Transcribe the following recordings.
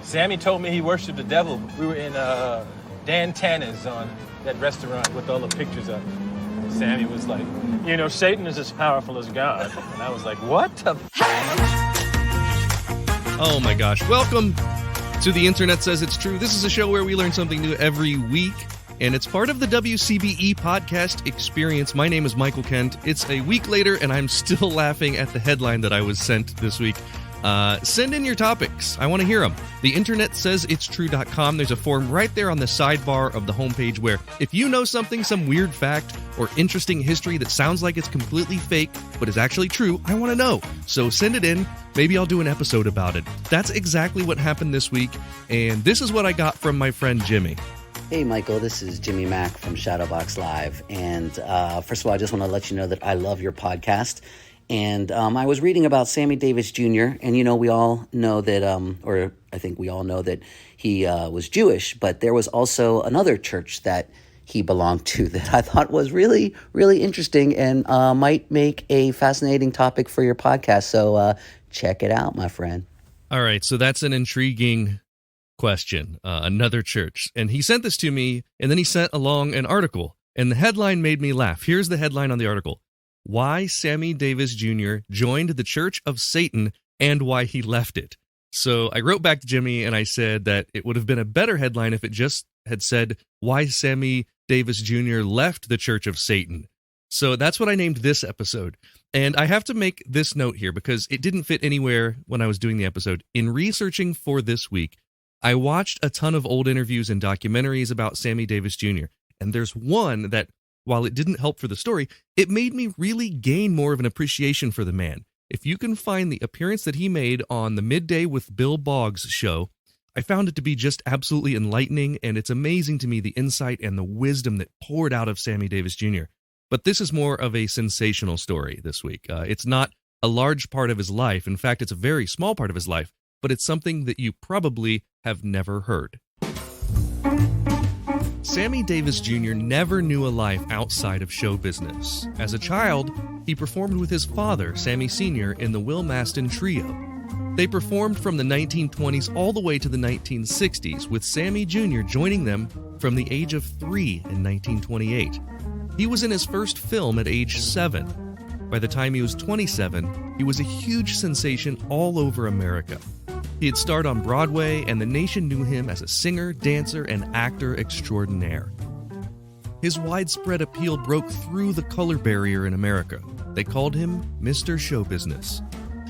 Sammy told me he worshiped the devil. We were in Dan Tana's on that restaurant with all the pictures up. Sammy was like, Satan is as powerful as God. And I was like, what the Oh my gosh. Welcome to The Internet Says It's True. This is a show where we learn something new every week, and it's part of the WCBE podcast experience. My name is Michael Kent. It's a week later, and I'm still laughing at the headline that I was sent this week. Send in your topics. I want to hear them. TheInternetSaysIt'sTrue.com. There's a form right there on the sidebar of the homepage where if you know something, some weird fact or interesting history that sounds like it's completely fake but is actually true, I want to know. So send it in. Maybe I'll do an episode about it. That's exactly what happened this week, and this is what I got from my friend Jimmy. Hey, Michael, this is Jimmy Mack from Shadowbox Live. And first of all, I just want to let you know that I love your podcast. And I was reading about Sammy Davis Jr., and, we all know that, or I think we all know that he was Jewish, but there was also another church that he belonged to that I thought was really, really interesting and might make a fascinating topic for your podcast. So check it out, my friend. All right, so that's an intriguing question, another church. And he sent this to me, and then he sent along an article, and the headline made me laugh. Here's the headline on the article: Why Sammy Davis Jr. joined the Church of Satan and why he left it. So I wrote back to Jimmy and I said that it would have been a better headline if it just had said, why Sammy Davis Jr. left the Church of Satan. So that's what I named this episode. And I have to make this note here because it didn't fit anywhere when I was doing the episode. In researching for this week, I watched a ton of old interviews and documentaries about Sammy Davis Jr. And there's one that, while it didn't help for the story, it made me really gain more of an appreciation for the man. If you can find the appearance that he made on the Midday with Bill Boggs show, I found it to be just absolutely enlightening, and it's amazing to me the insight and the wisdom that poured out of Sammy Davis Jr. But this is more of a sensational story this week. It's not a large part of his life. In fact, it's a very small part of his life, but it's something that you probably have never heard. Sammy Davis Jr. never knew a life outside of show business. As a child, he performed with his father, Sammy Sr., in the Will Maston Trio. They performed from the 1920s all the way to the 1960s, with Sammy Jr. joining them from the age of 3 in 1928. He was in his first film at age 7. By the time he was 27, he was a huge sensation all over America. He had starred on Broadway, and the nation knew him as a singer, dancer, and actor extraordinaire. His widespread appeal broke through the color barrier in America. They called him Mr. Show Business.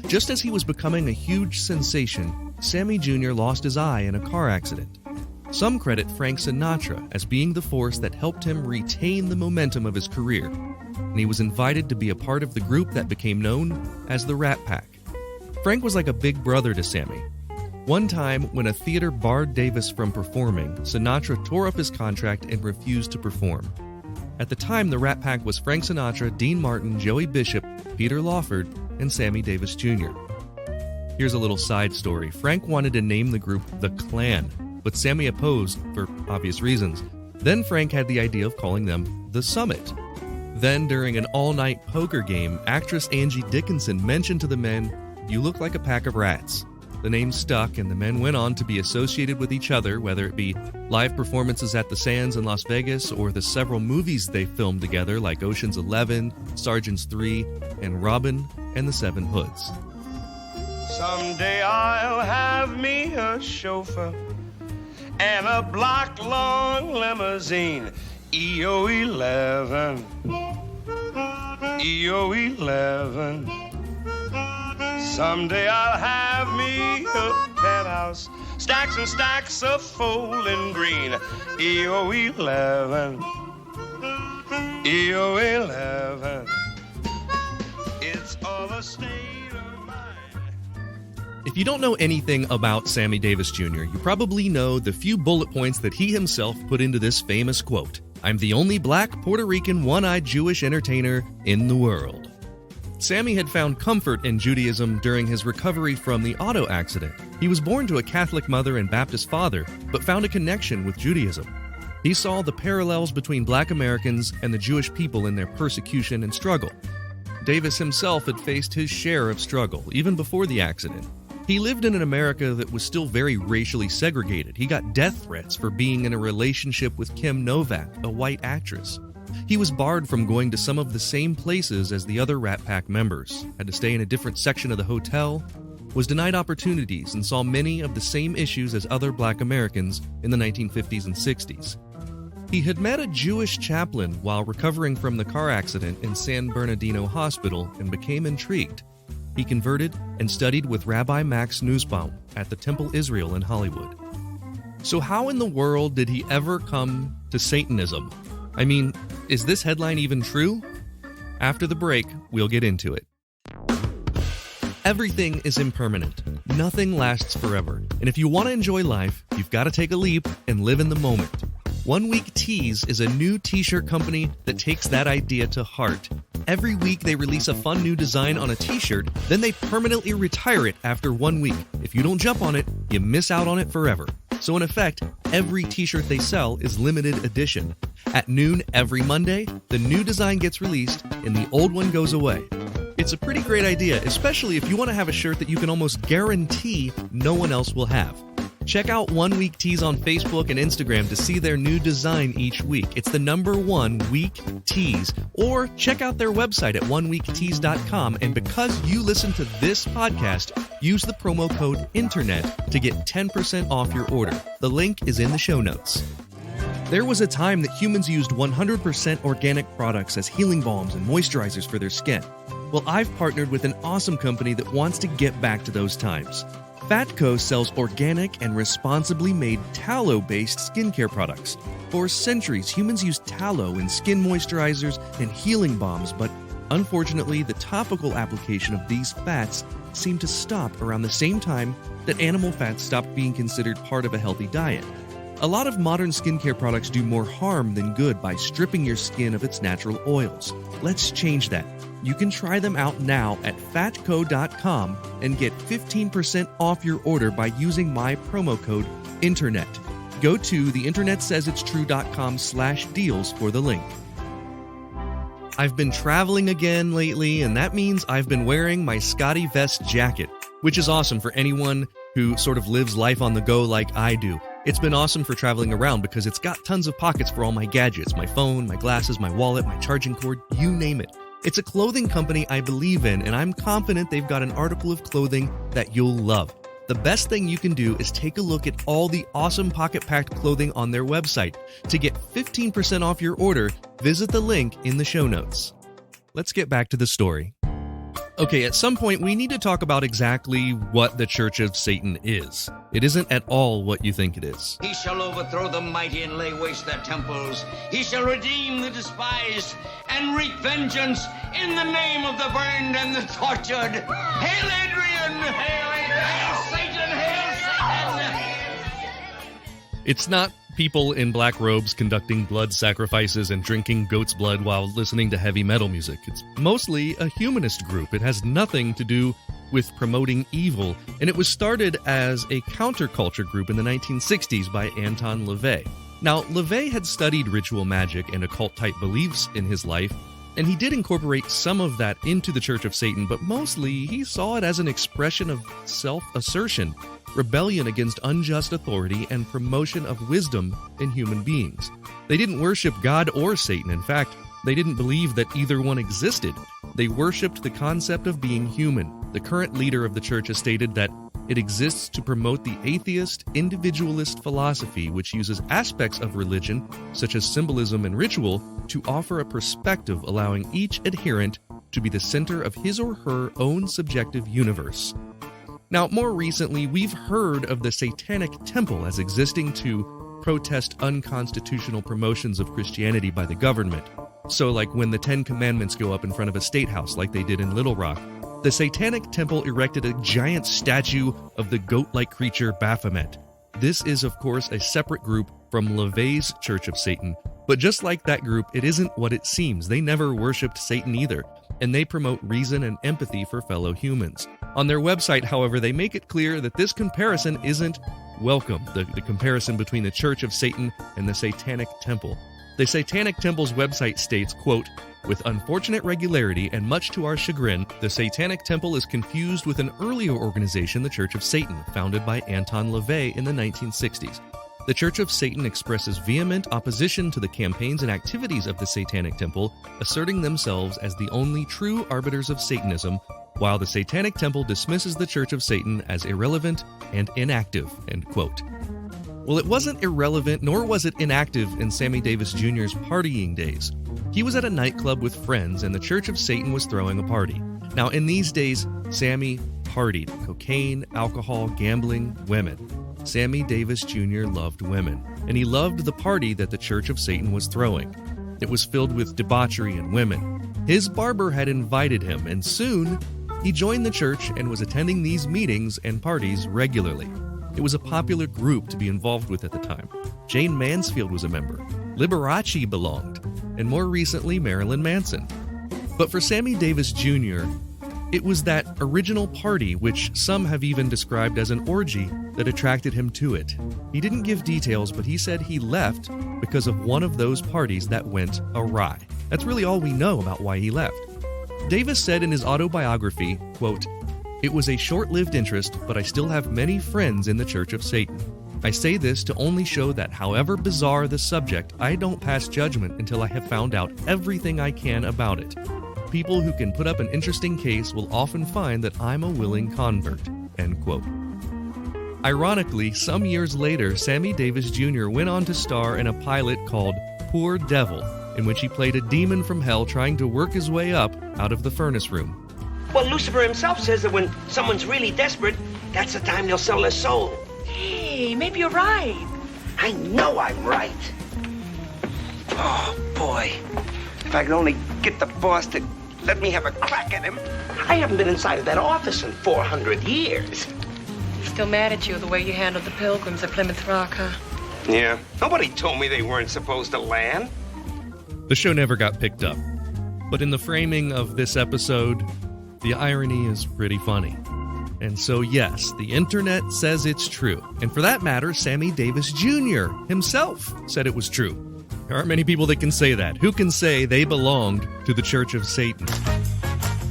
Just as he was becoming a huge sensation, Sammy Jr. lost his eye in a car accident. Some credit Frank Sinatra as being the force that helped him retain the momentum of his career, and he was invited to be a part of the group that became known as the Rat Pack. Frank was like a big brother to Sammy. One time, when a theater barred Davis from performing, Sinatra tore up his contract and refused to perform. At the time, the Rat Pack was Frank Sinatra, Dean Martin, Joey Bishop, Peter Lawford, and Sammy Davis Jr. Here's a little side story. Frank wanted to name the group The Clan, but Sammy opposed for obvious reasons. Then Frank had the idea of calling them The Summit. Then, during an all-night poker game, actress Angie Dickinson mentioned to the men, "You look like a pack of rats." The name stuck, and the men went on to be associated with each other, whether it be live performances at the Sands in Las Vegas or the several movies they filmed together like Ocean's 11, Sergeants 3, and Robin and the Seven Hoods. Someday I'll have me a chauffeur and a block-long limousine, EO11, EO11. Someday I'll have me a penthouse, stacks and stacks of folding green, EO11, EO11. It's all a state of mind. If you don't know anything about Sammy Davis Jr., you probably know the few bullet points that he himself put into this famous quote: "I'm the only black, Puerto Rican, one-eyed Jewish entertainer in the world." Sammy had found comfort in Judaism during his recovery from the auto accident. He was born to a Catholic mother and Baptist father, but found a connection with Judaism. He saw the parallels between black Americans and the Jewish people in their persecution and struggle. Davis himself had faced his share of struggle, even before the accident. He lived in an America that was still very racially segregated. He got death threats for being in a relationship with Kim Novak, a white actress. He was barred from going to some of the same places as the other Rat Pack members, had to stay in a different section of the hotel, was denied opportunities, and saw many of the same issues as other black Americans in the 1950s and 60s. He had met a Jewish chaplain while recovering from the car accident in San Bernardino Hospital and became intrigued. He converted and studied with Rabbi Max Nussbaum at the Temple Israel in Hollywood. So how in the world did he ever come to Satanism? I mean, is this headline even true? After the break, we'll get into it. Everything is impermanent. Nothing lasts forever. And if you want to enjoy life, you've got to take a leap and live in the moment. 1 Week Tees is a new t-shirt company that takes that idea to heart. Every week they release a fun new design on a t-shirt, then they permanently retire it after 1 week. If you don't jump on it, you miss out on it forever. So in effect, every t-shirt they sell is limited edition. At noon every Monday, the new design gets released and the old one goes away. It's a pretty great idea, especially if you want to have a shirt that you can almost guarantee no one else will have. Check out 1 Week Tees on Facebook and Instagram to see their new design each week. It's the #1 Week Tees. Or check out their website at oneweektees.com. And because you listen to this podcast, use the promo code INTERNET to get 10% off your order. The link is in the show notes. There was a time that humans used 100% organic products as healing balms and moisturizers for their skin. Well, I've partnered with an awesome company that wants to get back to those times. Fatco sells organic and responsibly made tallow-based skincare products. For centuries, humans used tallow in skin moisturizers and healing balms, but unfortunately, the topical application of these fats seemed to stop around the same time that animal fats stopped being considered part of a healthy diet. A lot of modern skincare products do more harm than good by stripping your skin of its natural oils. Let's change that. You can try them out now at fatco.com and get 15% off your order by using my promo code INTERNET. Go to theinternetsaysitstrue.com/deals for the link. I've been traveling again lately, and that means I've been wearing my Scotty Vest jacket, which is awesome for anyone who sort of lives life on the go like I do. It's been awesome for traveling around because it's got tons of pockets for all my gadgets, my phone, my glasses, my wallet, my charging cord, you name it. It's a clothing company I believe in, and I'm confident they've got an article of clothing that you'll love. The best thing you can do is take a look at all the awesome pocket-packed clothing on their website. To get 15% off your order, visit the link in the show notes. Let's get back to the story. Okay, at some point we need to talk about exactly what the Church of Satan is. It isn't at all what you think it is. He shall overthrow the mighty and lay waste their temples. He shall redeem the despised and wreak vengeance in the name of the burned and the tortured. Hail Adrian! Hail Adrian! Hail Satan! Hail Satan! It's not people in black robes conducting blood sacrifices and drinking goat's blood while listening to heavy metal music. It's mostly a humanist group. It has nothing to do with promoting evil, and it was started as a counterculture group in the 1960s by Anton LaVey. Now, LaVey had studied ritual magic and occult-type beliefs in his life, and he did incorporate some of that into the Church of Satan, but mostly he saw it as an expression of self-assertion, rebellion against unjust authority, and promotion of wisdom in human beings. They didn't worship God or Satan. In fact, they didn't believe that either one existed. They worshipped the concept of being human. The current leader of the church has stated that it exists to promote the atheist, individualist philosophy, which uses aspects of religion, such as symbolism and ritual, to offer a perspective allowing each adherent to be the center of his or her own subjective universe. Now, more recently, we've heard of the Satanic Temple as existing to protest unconstitutional promotions of Christianity by the government. So like when the 10 Commandments go up in front of a state house like they did in Little Rock, the Satanic Temple erected a giant statue of the goat-like creature Baphomet. This is, of course, a separate group from LaVey's Church of Satan, but just like that group, it isn't what it seems. They never worshipped Satan either, and they promote reason and empathy for fellow humans. On their website, however, they make it clear that this comparison isn't welcome, the comparison between the Church of Satan and the Satanic Temple. The Satanic Temple's website states, quote, "With unfortunate regularity and much to our chagrin, the Satanic Temple is confused with an earlier organization, the Church of Satan, founded by Anton LaVey in the 1960s. The Church of Satan expresses vehement opposition to the campaigns and activities of the Satanic Temple, asserting themselves as the only true arbiters of Satanism, while the Satanic Temple dismisses the Church of Satan as irrelevant and inactive," end quote. Well, it wasn't irrelevant, nor was it inactive in Sammy Davis Jr.'s partying days. He was at a nightclub with friends, and the Church of Satan was throwing a party. Now, in these days, Sammy partied. Cocaine, alcohol, gambling, women. Sammy Davis Jr. loved women, and he loved the party that the Church of Satan was throwing. It was filled with debauchery and women. His barber had invited him, and soon he joined the church and was attending these meetings and parties regularly. It was a popular group to be involved with at the time. Jane Mansfield was a member, Liberace belonged, and more recently Marilyn Manson. But for Sammy Davis Jr., it was that original party, which some have even described as an orgy, that attracted him to it. He didn't give details, but he said he left because of one of those parties that went awry. That's really all we know about why he left. Davis said in his autobiography, quote, "It was a short-lived interest, but I still have many friends in the Church of Satan. I say this to only show that however bizarre the subject, I don't pass judgment until I have found out everything I can about it. People who can put up an interesting case will often find that I'm a willing convert," end quote. Ironically, some years later, Sammy Davis Jr. went on to star in a pilot called Poor Devil, in which he played a demon from hell trying to work his way up out of the furnace room. Well, Lucifer himself says that when someone's really desperate, that's the time they'll sell their soul. Hey, maybe you're right. I know I'm right. Oh, boy. If I could only get the boss to let me have a crack at him. I haven't been inside of that office in 400 years. He's still mad at you the way you handled the pilgrims at Plymouth Rock, huh? Yeah. Nobody told me they weren't supposed to land. The show never got picked up, but in the framing of this episode, the irony is pretty funny. And so yes, the internet says it's true. And for that matter, Sammy Davis Jr. himself said it was true. There aren't many people that can say that. Who can say they belonged to the Church of Satan?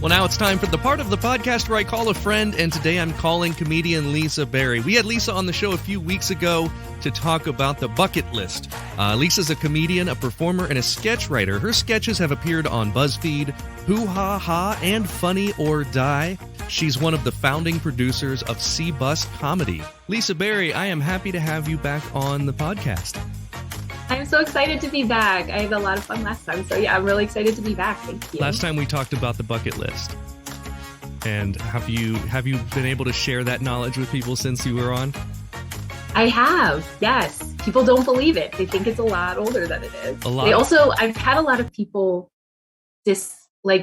Well, now it's time for the part of the podcast where I call a friend, and today I'm calling comedian Lisa Berry. We had Lisa on the show a few weeks ago to talk about the bucket list. Lisa's a comedian, a performer, and a sketch writer. Her sketches have appeared on BuzzFeed, Hoo Ha Ha, and Funny or Die. She's one of the founding producers of CBus Comedy. Lisa Berry, I am happy to have you back on the podcast. I'm so excited to be back. I had a lot of fun last time. So yeah, I'm really excited to be back. Thank you. Last time we talked about the bucket list. And have you been able to share that knowledge with people since you were on? I have, yes. People don't believe it. They think it's a lot older than it is. A lot. They also, I've had a lot of people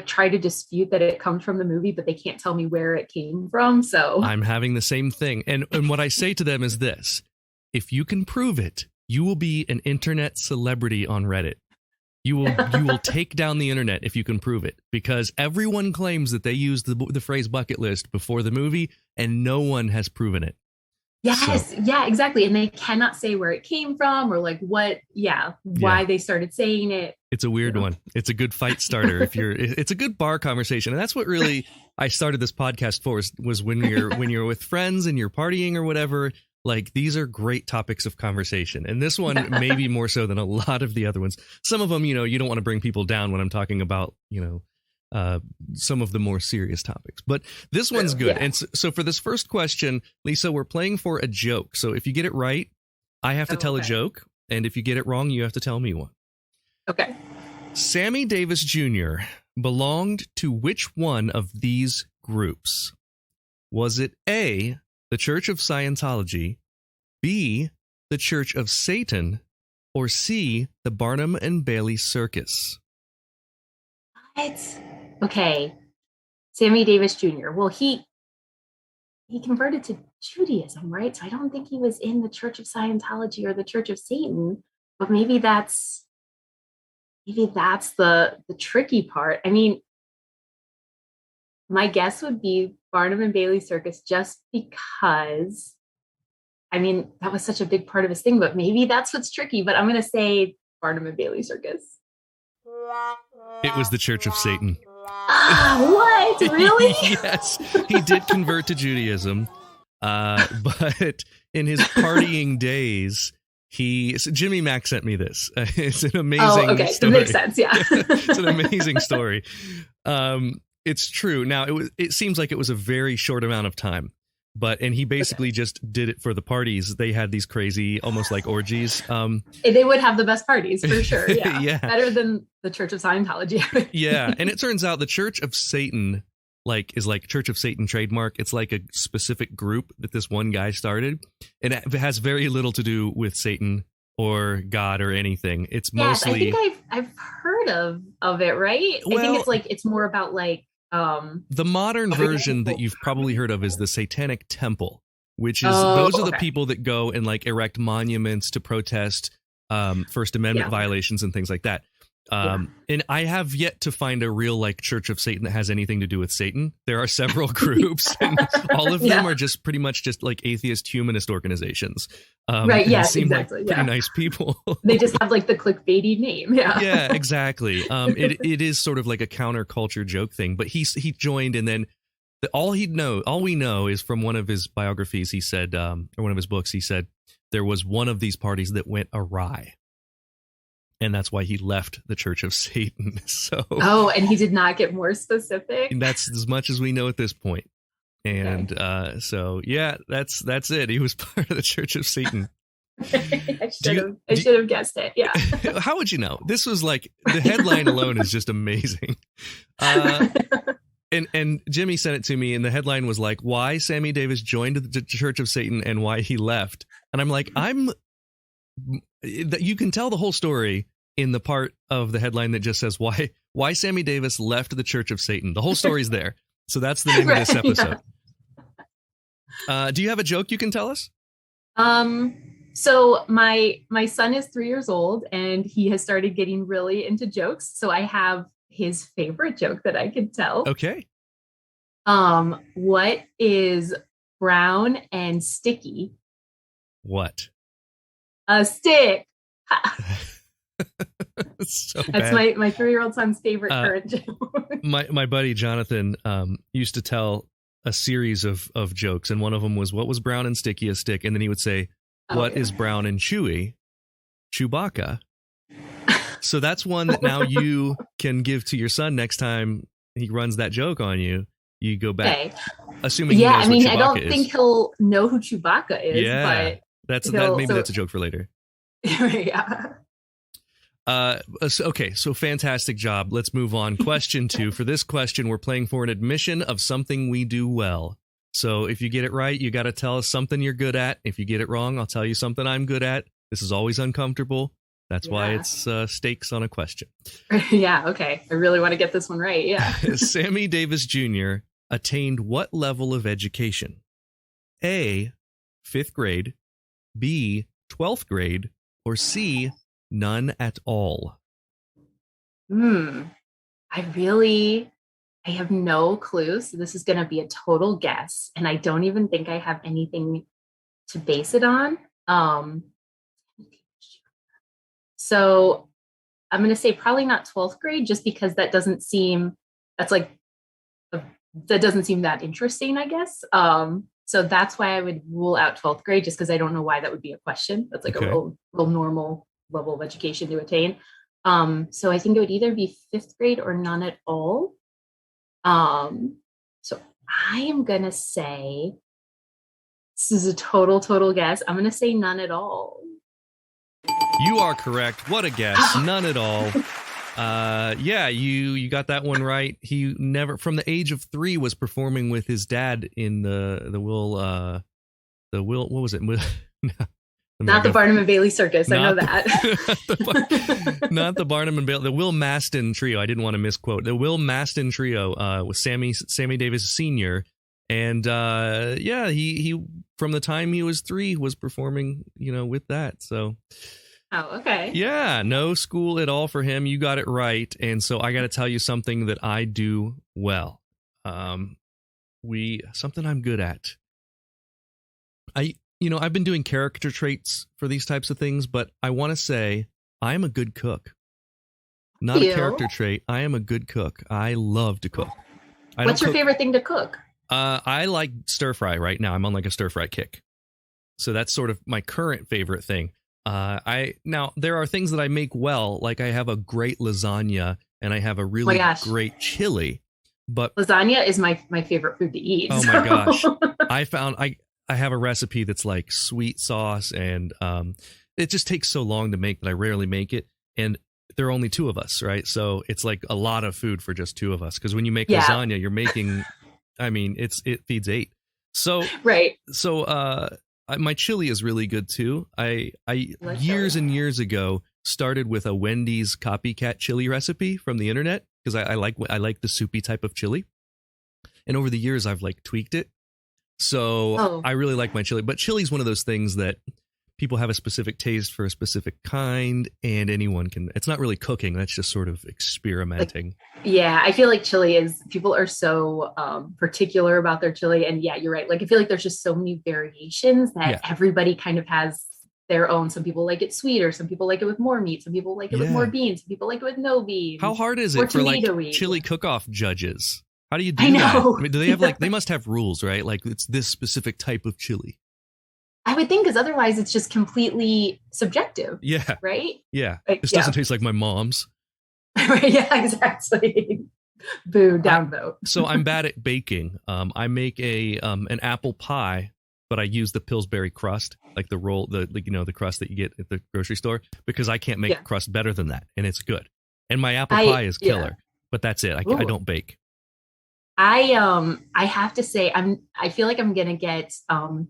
try to dispute that it comes from the movie, but they can't tell me where it came from. So I'm having the same thing. And what I say to them is this: if you can prove it, you will be an internet celebrity on Reddit. You will take down the internet if you can prove it, because everyone claims that they used the phrase bucket list before the movie, and no one has proven it. Yes, so. Yeah, exactly. And they cannot say where it came from or why they started saying it. It's a weird one. It's a good fight starter. It's a good bar conversation. And that's what really I started this podcast for, was when you're with friends and you're partying or whatever. Like, these are great topics of conversation. And this one, maybe more so than a lot of the other ones. Some of them, you don't want to bring people down when I'm talking about, some of the more serious topics. But this one's good. Yeah. And so for this first question, Lisa, we're playing for a joke. So if you get it right, I have to tell a joke. And if you get it wrong, you have to tell me one. Okay. Sammy Davis Jr. belonged to which one of these groups? Was it A, the Church of Scientology, B, the Church of Satan, or C, the Barnum and Bailey Circus? What? Okay. Sammy Davis Jr. Well, he converted to Judaism, right? So I don't think he was in the Church of Scientology or the Church of Satan, but maybe that's the tricky part. I mean, my guess would be Barnum and Bailey Circus, just because, that was such a big part of his thing, but maybe that's what's tricky. But I'm going to say Barnum and Bailey Circus? It was the Church of Satan. What? Really? Yes, he did convert to Judaism, but in his partying days, Jimmy Mack sent me this. It's an amazing story. It makes sense, yeah. It's an amazing story. It's true. Now, it seems like it was a very short amount of time, and he basically just did it for the parties. They had these crazy, almost like orgies. They would have the best parties, for sure, yeah. Yeah. Better than the Church of Scientology. Yeah, and it turns out the Church of Satan is like Church of Satan trademark. It's like a specific group that this one guy started, and it has very little to do with Satan or God or anything. It's mostly. I think I've heard of it, right? Well, I think it's more about like the modern version that you've probably heard of is the Satanic Temple, which is those are the people that go and like erect monuments to protest First Amendment violations and things like that. And I have yet to find a real like Church of Satan that has anything to do with Satan. There are several groups, and all of them are just pretty much just like atheist humanist organizations. Right? Yes, seem exactly. Like pretty nice people. They just have like the clickbaity name. Yeah. Yeah, exactly. It is sort of like a counterculture joke thing. But he joined, and then all we know is from one of his biographies. He said, or one of his books, he said there was one of these parties that went awry. And that's why he left the Church of Satan. So, and he did not get more specific. And that's as much as we know at this point. And so, yeah, that's it. He was part of the Church of Satan. I should have guessed it. Yeah. How would you know? This was like the headline alone is just amazing. And Jimmy sent it to me, and the headline was like, "Why Sammy Davis joined the Church of Satan and why he left." And I'm like, you can tell the whole story in the part of the headline that just says why Sammy Davis left the Church of Satan. The whole story's there. So that's the name of this episode. Yeah. Do you have a joke you can tell us? So my son is 3 years old, and he has started getting really into jokes. So I have his favorite joke that I could tell. Okay. What is brown and sticky? What? A stick. So That's bad. my 3-year-old son's favorite current joke. My buddy Jonathan used to tell a series of jokes, and one of them was, what was brown and sticky? A stick. And then he would say, what is brown and chewy? Chewbacca. So that's one that now you can give to your son next time he runs that joke on you. You go back, assuming he knows what Chewbacca I don't think he'll know who Chewbacca is. Yeah, but that's a joke for later. Yeah. Okay, so fantastic job. Let's move on. Question 2. For this question, we're playing for an admission of something we do well. So if you get it right, you got to tell us something you're good at. If you get it wrong, I'll tell you something I'm good at. This is always uncomfortable. That's why it's stakes on a question. Yeah, okay. I really want to get this one right. Yeah. Sammy Davis Jr. attained what level of education? A, 5th grade, B, 12th grade, or C, none at all? I have no clue. So this is going to be a total guess. And I don't even think I have anything to base it on. So I'm going to say probably not 12th grade, just because that doesn't seem that interesting, I guess. So that's why I would rule out 12th grade, just because I don't know why that would be a question. That's like a real normal level of education to attain. So I think it would either be 5th grade or none at all. So I am going to say, this is a total guess. I'm going to say none at all. You are correct. What a guess. None at all. Yeah, you got that one right. He never, from the age of 3, was performing with his dad in the what was it? Not the Barnum and Bailey Circus. I know that. Not the Barnum and Bailey. The Will Maston Trio. I didn't want to misquote. The Will Maston Trio with Sammy Davis Sr. And he from the time he was 3 was performing, with that. So. Oh, okay. Yeah, no school at all for him. You got it right. And so I got to tell you something that I do well. Something I'm good at. I've been doing character traits for these types of things, but I want to say I am a good cook. Not a character trait. I am a good cook. I love to cook. What's your favorite thing to cook? I like stir fry right now. I'm on like a stir fry kick. So that's sort of my current favorite thing. Now there are things that I make well, like I have a great lasagna and I have a really great chili. But lasagna is my favorite food to eat. Oh my gosh. I have a recipe that's like sweet sauce and it just takes so long to make that I rarely make it. And there are only two of us, right? So it's like a lot of food for just two of us. Because when you make lasagna, you're making, I mean, it feeds 8. So right. So my chili is really good too. I years and years ago started with a Wendy's copycat chili recipe from the internet because I like the soupy type of chili. And over the years, I've like tweaked it. So I really like my chili. But chili is one of those things that people have a specific taste for a specific kind, and anyone can. It's not really cooking. That's just sort of experimenting. I feel like chili is, people are so particular about their chili. And yeah, you're right. Like, I feel like there's just so many variations that everybody kind of has their own. Some people like it sweeter. Some people like it with more meat. Some people like it with more beans. Some people like it with no beans. How hard is it for like chili cook-off judges? How do you do that? I mean, do they have like, they must have rules, right? Like it's this specific type of chili. I would think, because otherwise it's just completely subjective. Yeah. Right? Yeah. This doesn't taste like my mom's. Right. Yeah, exactly. Boo, down vote. So I'm bad at baking. I make an apple pie, but I use the Pillsbury crust, like the roll, the crust that you get at the grocery store, because I can't make crust better than that, and it's good. And my apple pie is killer, but that's it. I don't bake. I have to say, I feel like I'm gonna get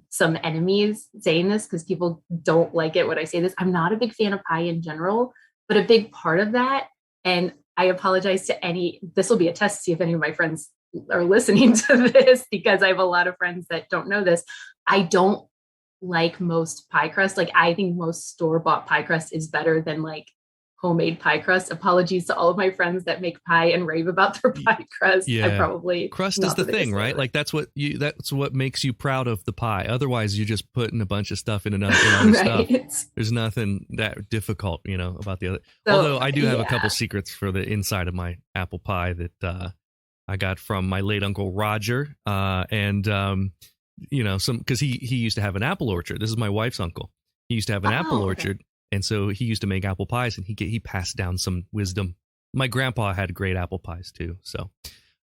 some enemies saying this because people don't like it when I say this. I'm not a big fan of pie in general, but a big part of that, and I apologize to this will be a test to see if any of my friends are listening to this, because I have a lot of friends that don't know this. I don't like most pie crust. Like, I think most store-bought pie crust is better than like homemade pie crust. Apologies to all of my friends that make pie and rave about their pie crust. Yeah. I probably crust is the thing, right? Like that's what makes you proud of the pie. Otherwise, you're just putting a bunch of stuff in another stuff. There's nothing that difficult, about the other. So, although I do have a couple secrets for the inside of my apple pie that I got from my late Uncle Roger, and some, because he used to have an apple orchard. This is my wife's uncle. He used to have an apple orchard. And so he used to make apple pies, and he passed down some wisdom. My grandpa had great apple pies too. So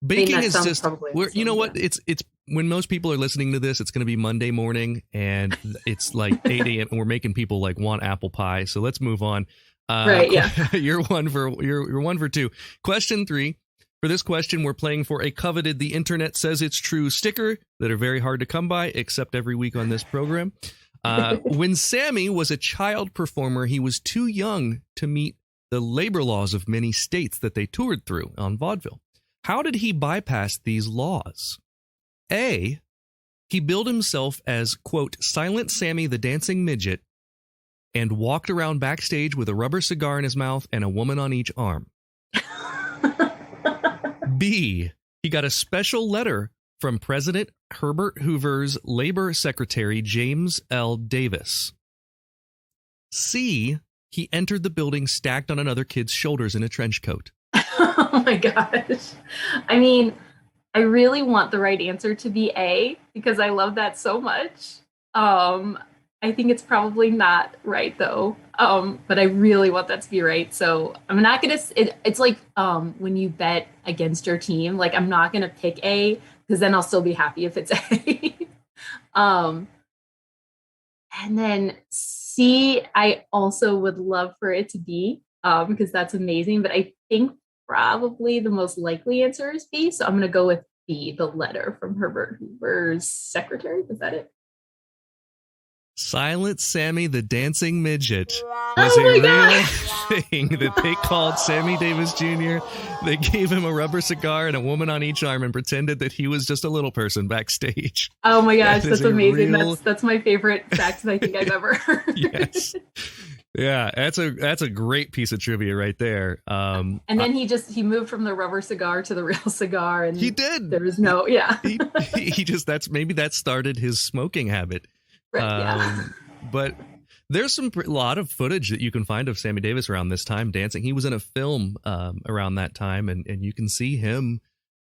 baking is just, you know what? It's when most people are listening to this, it's going to be Monday morning, and it's like 8 a.m. and we're making people like want apple pie. So let's move on. Right? Yeah. you're one for 2. Question 3. For this question, we're playing for a coveted The Internet Says It's True sticker that are very hard to come by, except every week on this program. When Sammy was a child performer, he was too young to meet the labor laws of many states that they toured through on vaudeville. How did he bypass these laws? A, he billed himself as, quote, Silent Sammy the Dancing Midget, and walked around backstage with a rubber cigar in his mouth and a woman on each arm. B, he got a special letter from President Herbert Hoover's Labor Secretary, James L. Davis. C, he entered the building stacked on another kid's shoulders in a trench coat. Oh my gosh. I mean, I really want the right answer to be A, because I love that so much. I think it's probably not right though. But I really want that to be right. So I'm not going to, it's like when you bet against your team, like I'm not going to pick A, because then I'll still be happy if it's A. And then C, I also would love for it to be, because that's amazing. But I think probably the most likely answer is B. So I'm going to go with B, the letter from Herbert Hoover's secretary. Was that it? Silent Sammy the Dancing Midget was a real thing that they called Sammy Davis Jr. They gave him a rubber cigar and a woman on each arm and pretended that he was just a little person backstage. Oh my gosh, that's amazing. That's my favorite fact that I think I've ever heard. Yes. Yeah, that's a great piece of trivia right there. And then he moved from the rubber cigar to the real cigar, and he did. There was no he just that started his smoking habit. Right, yeah. But There's a lot of footage that you can find of Sammy Davis around this time dancing. He was in a film around that time, and you can see him.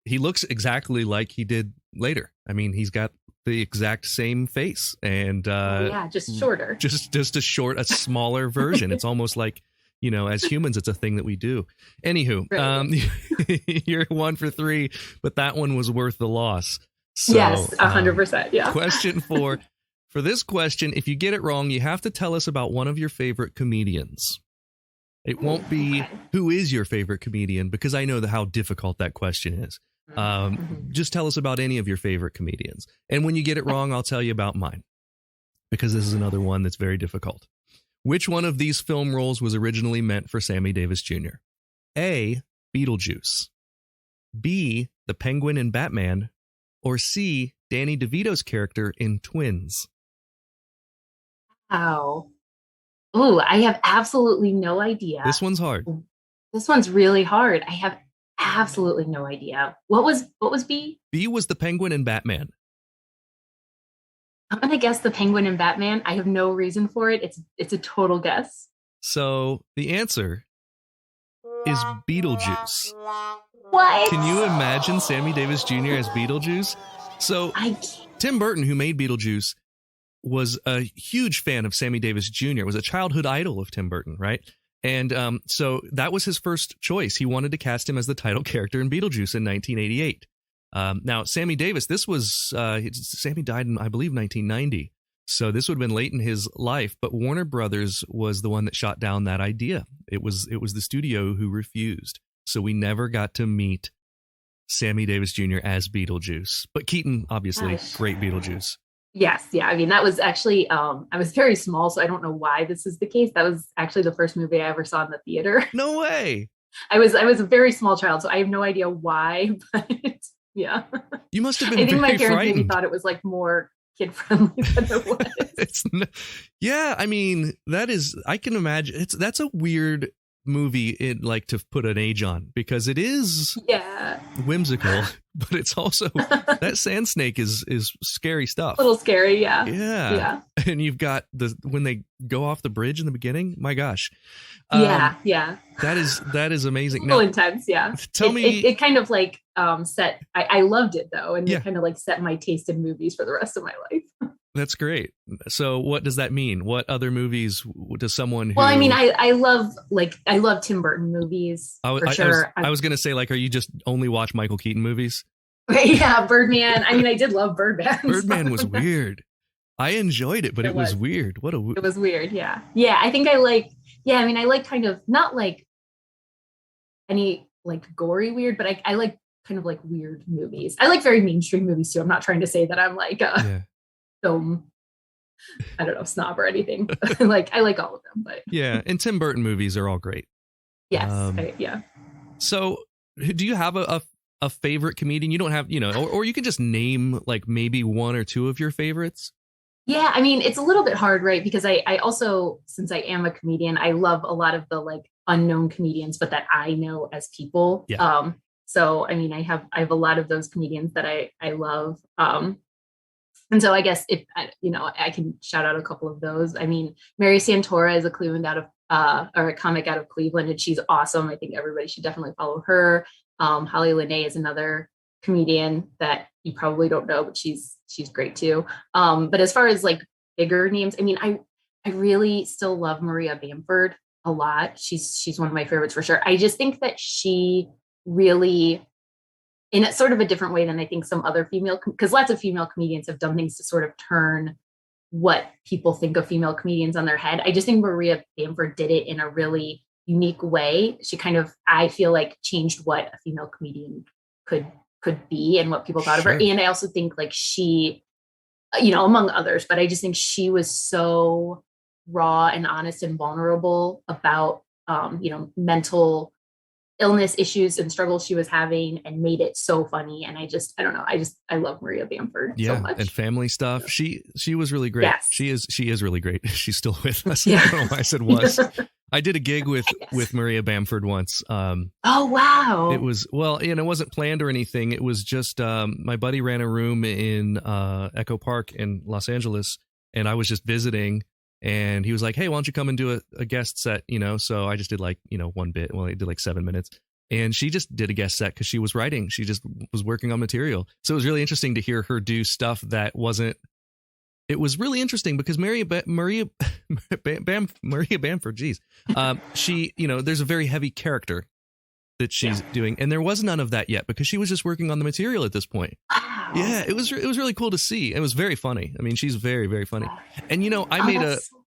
He looks exactly like he did later. I mean, he's got the exact same face, and just shorter. Just a smaller version. It's almost like, as humans, it's a thing that we do. Anywho, you're 1 for 3, but that one was worth the loss. So, yes, 100%. Yeah. Question 4. For this question, if you get it wrong, you have to tell us about one of your favorite comedians. It won't be who is your favorite comedian, because I know how difficult that question is. Just tell us about any of your favorite comedians. And when you get it wrong, I'll tell you about mine, because this is another one that's very difficult. Which one of these film roles was originally meant for Sammy Davis Jr.? A, Beetlejuice. B, the Penguin in Batman. Or C, Danny DeVito's character in Twins. Wow. Oh, I have absolutely no idea. This one's hard. This one's really hard. I have absolutely no idea. What was B? B was the Penguin in Batman. I'm gonna guess the Penguin in Batman. I have no reason for it. It's a total guess. So the answer is Beetlejuice. What? Can you imagine Sammy Davis Jr. as Beetlejuice? So Tim Burton, who made Beetlejuice, was a huge fan of Sammy Davis Jr., was a childhood idol of Tim Burton, right? And so that was his first choice. He wanted to cast him as the title character in Beetlejuice in 1988. Now, Sammy Davis, Sammy died in, I believe, 1990. So this would have been late in his life, but Warner Brothers was the one that shot down that idea. It was the studio who refused. So we never got to meet Sammy Davis Jr. as Beetlejuice. But Keaton, obviously, great Beetlejuice. Yes. Yeah. I mean, that was actually, I was very small, so I don't know why this is the case. That was actually the first movie I ever saw in the theater. No way. I was a very small child, so I have no idea why, but yeah. You must have been I think my very parents frightened. maybe thought it was like more kid friendly than it was. Yeah. I mean, I can imagine that's a weird movie to put an age on, because it is whimsical, but it's also that sand snake is scary stuff. A little scary, yeah. Yeah. And you've got when they go off the bridge in the beginning, my gosh. Yeah. That is amazing. A little intense, yeah. Tell me, it kind of like set I loved it though, and it kind of like set my taste in movies for the rest of my life. That's great. So what does that mean? What other movies does someone who... Well, I mean, I love Tim Burton movies, for sure. I was going to say, are you just only watch Michael Keaton movies? Yeah, Birdman. I mean, I did love Birdman. Birdman was weird. I enjoyed it, but it was weird. It was weird, yeah. Yeah, I think I like kind of, not like any like gory weird, but I like kind of like weird movies. I like very mainstream movies too. I'm not trying to say that I'm like film, I don't know, snob or anything. I like all of them, but yeah, and Tim Burton movies are all great. Yes, yeah. So, do you have a favorite comedian? You don't have, or you can just name like maybe one or two of your favorites. Yeah, I mean, it's a little bit hard, right? Because I also, since I am a comedian, I love a lot of the like unknown comedians, but that I know as people. Yeah. So I mean, I have a lot of those comedians that I love. And so I guess if, I can shout out a couple of those. I mean, Mary Santora is a comic out of Cleveland, and she's awesome. I think everybody should definitely follow her. Holly Lene is another comedian that you probably don't know, but she's great too. But as far as like bigger names, I mean, I really still love Maria Bamford a lot. She's one of my favorites for sure. I just think that she really, in a sort of a different way than I think some other because lots of female comedians have done things to sort of turn what people think of female comedians on their head. I just think Maria Bamford did it in a really unique way. She kind of, I feel like, changed what a female comedian could be and what people thought of her. And I also think like she, among others, but I just think she was so raw and honest and vulnerable about, mental illness issues and struggles she was having, and made it so funny. And I love Maria Bamford so much. And family stuff. She was really great. Yes. She is really great. She's still with us. Yeah. I don't know why I said was. I did a gig with Maria Bamford once. Oh, wow. It was, it wasn't planned or anything. It was just my buddy ran a room in Echo Park in Los Angeles, and I was just visiting. And he was like, hey, why don't you come and do a guest set, So I just did like, one bit. Well, I did like 7 minutes. And she just did a guest set because she was writing. She just was working on material. So it was really interesting to hear her do stuff that wasn't. It was really interesting because Maria Bamford, geez. She, there's a very heavy character that she's doing. And there was none of that yet because she was just working on the material at this point. Wow. Yeah, it was really cool to see. It was very funny. I mean, she's very, very funny. And,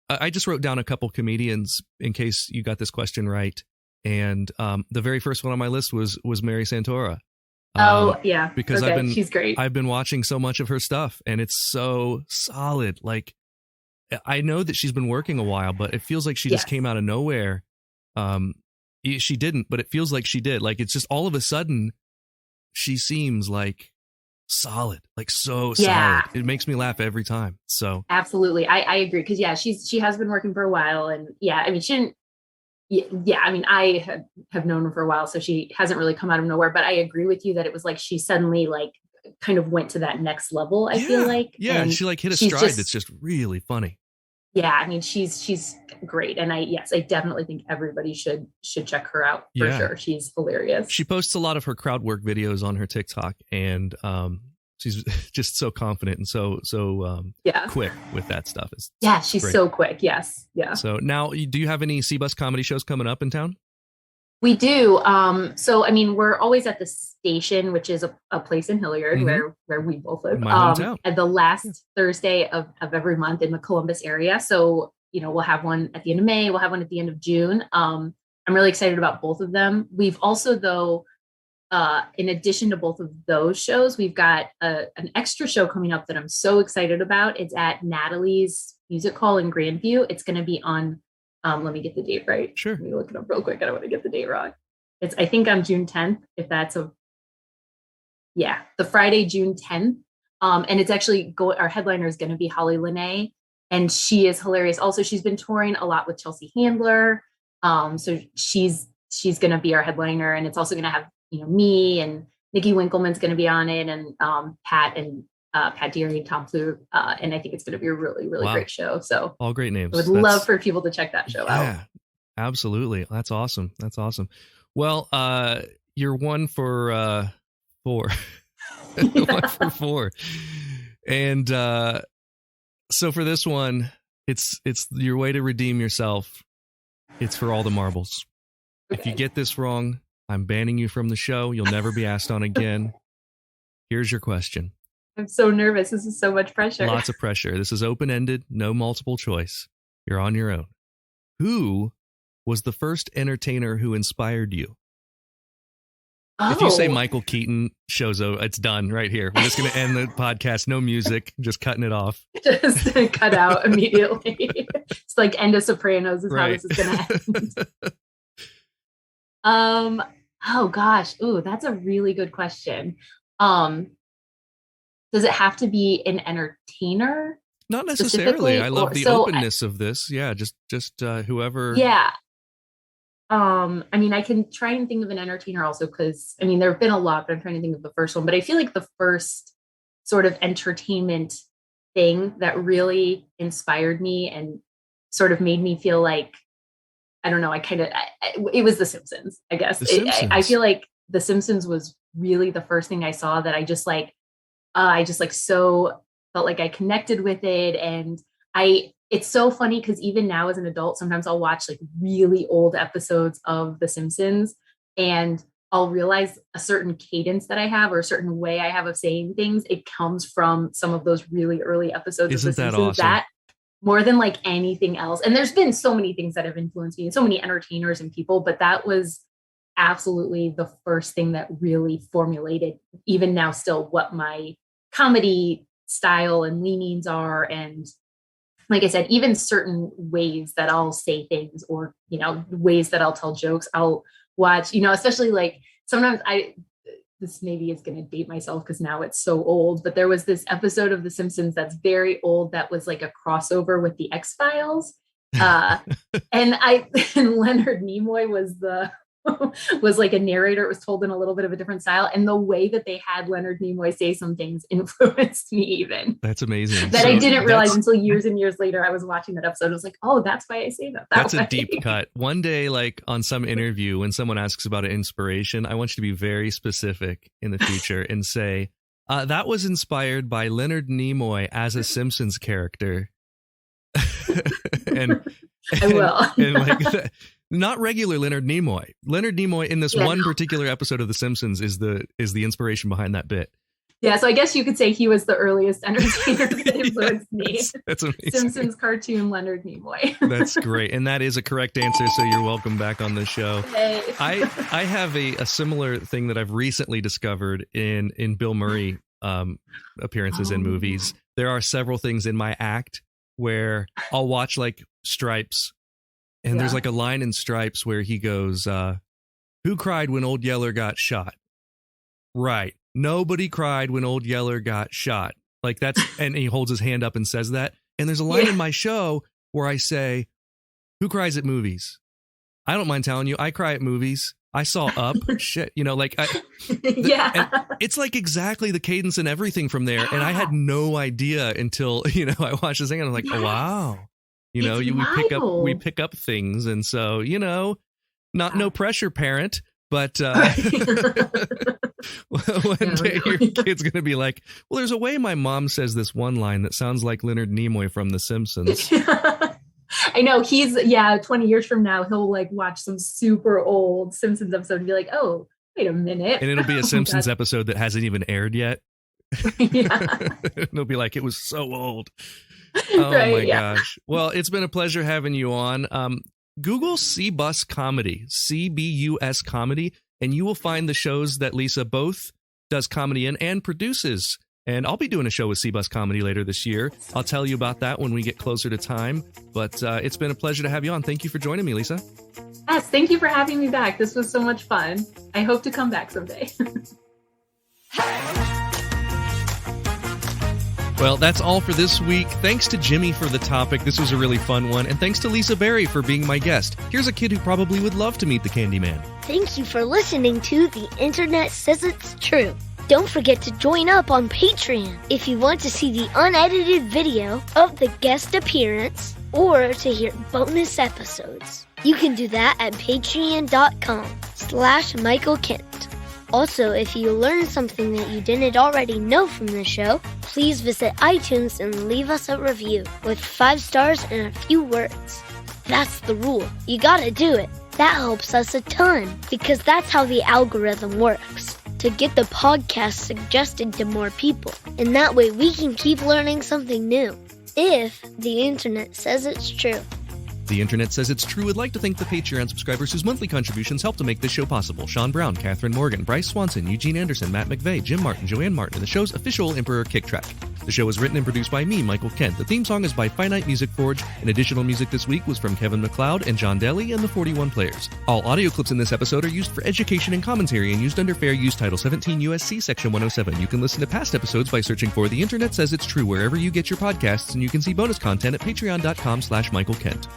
I just wrote down a couple comedians in case you got this question right. And the very first one on my list was Mary Santora. Because she's great. I've been watching so much of her stuff and it's so solid. Like, I know that she's been working a while, but it feels like she just came out of nowhere. She didn't, but it feels like she did. Like, it's just all of a sudden she seems like solid, like so solid. It makes me laugh every time. So absolutely. I agree. Cause she has been working for a while and I mean, she didn't, I have known her for a while, so she hasn't really come out of nowhere, but I agree with you that it was like, she suddenly like kind of went to that next level. I feel like, and she like hit a stride that's just really funny. Yeah. I mean, she's great. And I definitely think everybody should check her out for sure. She's hilarious. She posts a lot of her crowd work videos on her TikTok and, she's just so confident and so quick with that stuff. She's great. So quick. Yes. Yeah. So now, do you have any CBus comedy shows coming up in town? We do. So, I mean, we're always at the Station, which is a place in Hilliard where we both live. My hometown. At the last Thursday of every month in the Columbus area. So, we'll have one at the end of May. We'll have one at the end of June. I'm really excited about both of them. We've also, though, in addition to both of those shows, we've got an extra show coming up that I'm so excited about. It's at Natalie's Music Hall in Grandview. It's going to be on, let me get the date right. Sure. Let me look it up real quick. I don't want to get the date wrong. It's, I think, on June 10th, if that's the Friday, June 10th. And it's actually, our headliner is going to be Holly Lene, and she is hilarious. Also, she's been touring a lot with Chelsea Handler. So she's going to be our headliner, and it's also going to have, me and Nikki Winkleman's going to be on it, and Pat Deary and Tom Flew. And I think it's going to be a really, really great show. So all great names. I would love for people to check that show out. Yeah, absolutely. That's awesome. Well, you're one for 4. One for 4. And so for this one, it's your way to redeem yourself. It's for all the marbles. Okay. If you get this wrong, I'm banning you from the show. You'll never be asked on again. Here's your question. I'm so nervous. This is so much pressure. Lots of pressure. This is open-ended, no multiple choice. You're on your own. Who was the first entertainer who inspired you? If you say Michael Keaton, show's over. It's done right here. We're just going to end the podcast. No music. Just cutting it off. Just cut out immediately. It's like end of Sopranos is how this is going to end. Oh gosh. Ooh, that's a really good question. Does it have to be an entertainer? Not necessarily. I love the openness of this. Yeah. Just whoever. Yeah. I mean, I can try and think of an entertainer also, because I mean, there have been a lot, but I'm trying to think of the first one. But I feel like the first sort of entertainment thing that really inspired me and sort of made me feel like, I don't know, it was The Simpsons, I guess. I feel like The Simpsons was really the first thing I saw that I just so felt like I connected with it. And it's so funny because even now as an adult, sometimes I'll watch like really old episodes of The Simpsons and I'll realize a certain cadence that I have or a certain way I have of saying things. It comes from some of those really early episodes of The Simpsons. Awesome? That more than like anything else. And there's been so many things that have influenced me and so many entertainers and people, but that was absolutely the first thing that really formulated, even now still, what my comedy style and leanings are. And like I said, even certain ways that I'll say things or, ways that I'll tell jokes, I'll watch, especially like sometimes this maybe is going to date myself because now it's so old, but there was this episode of The Simpsons that's very old that was like a crossover with the X-Files. And Leonard Nimoy was the was like a narrator. It was told in a little bit of a different style. And the way that they had Leonard Nimoy say some things influenced me even. That's amazing. That I didn't realize until years and years later. I was watching that episode. I was like, oh, that's why I say that. That's a deep cut. One day, like on some interview, when someone asks about an inspiration, I want you to be very specific in the future and say, that was inspired by Leonard Nimoy as a Simpsons character. and I will. and like, not regular Leonard Nimoy. Leonard Nimoy in this one particular episode of The Simpsons is the inspiration behind that bit. Yeah, so I guess you could say he was the earliest entertainer that influenced me. That's amazing. Simpsons cartoon Leonard Nimoy. That's great. And that is a correct answer, so you're welcome back on the show. Hey. I have a similar thing that I've recently discovered in Bill Murray appearances in movies. There are several things in my act where I'll watch like Stripes, and there's like a line in Stripes where he goes, who cried when Old Yeller got shot? Right. Nobody cried when Old Yeller got shot. Like that's, and he holds his hand up and says that. And there's a line in my show where I say, who cries at movies? I don't mind telling you, I cry at movies. I saw Up. Shit, you know, like, and it's like exactly the cadence and everything from there. And I had no idea until, you know, I watched this thing and I'm like, oh, wow. You know, we pick up things. And so, you know, no pressure, parent. But one day your kid's going to be like, well, there's a way my mom says this one line that sounds like Leonard Nimoy from The Simpsons. I know he's 20 years from now, he'll like watch some super old Simpsons episode and be like, oh, wait a minute. And it'll be a Simpsons episode that hasn't even aired yet. It'll be like, it was so old. Oh my gosh. Well, it's been a pleasure having you on. Google CBus Comedy, CBus Comedy, and you will find the shows that Lisa both does comedy in and produces. And I'll be doing a show with CBus Comedy later this year. I'll tell you about that when we get closer to time. But it's been a pleasure to have you on. Thank you for joining me, Lisa. Yes, thank you for having me back. This was so much fun. I hope to come back someday. Well, that's all for this week. Thanks to Jimmy for the topic. This was a really fun one. And thanks to Lisa Berry for being my guest. Here's a kid who probably would love to meet the Candyman. Thank you for listening to The Internet Says It's True. Don't forget to join up on Patreon if you want to see the unedited video of the guest appearance or to hear bonus episodes. You can do that at patreon.com/Michael Kent. Also, if you learned something that you didn't already know from the show, please visit iTunes and leave us a review with 5 stars and a few words. That's the rule. You gotta do it. That helps us a ton because that's how the algorithm works. To get the podcast suggested to more people. And that way we can keep learning something new. If the internet says it's true. The Internet Says It's True would like to thank the Patreon subscribers whose monthly contributions help to make this show possible. Sean Brown, Catherine Morgan, Bryce Swanson, Eugene Anderson, Matt McVeigh, Jim Martin, Joanne Martin, and the show's official Emperor Kick Track. The show was written and produced by me, Michael Kent. The theme song is by Finite Music Forge, and additional music this week was from Kevin MacLeod and John Daly and the 41 Players. All audio clips in this episode are used for education and commentary and used under Fair Use Title 17 U.S.C. Section 107. You can listen to past episodes by searching for The Internet Says It's True wherever you get your podcasts, and you can see bonus content at patreon.com/Michael Kent.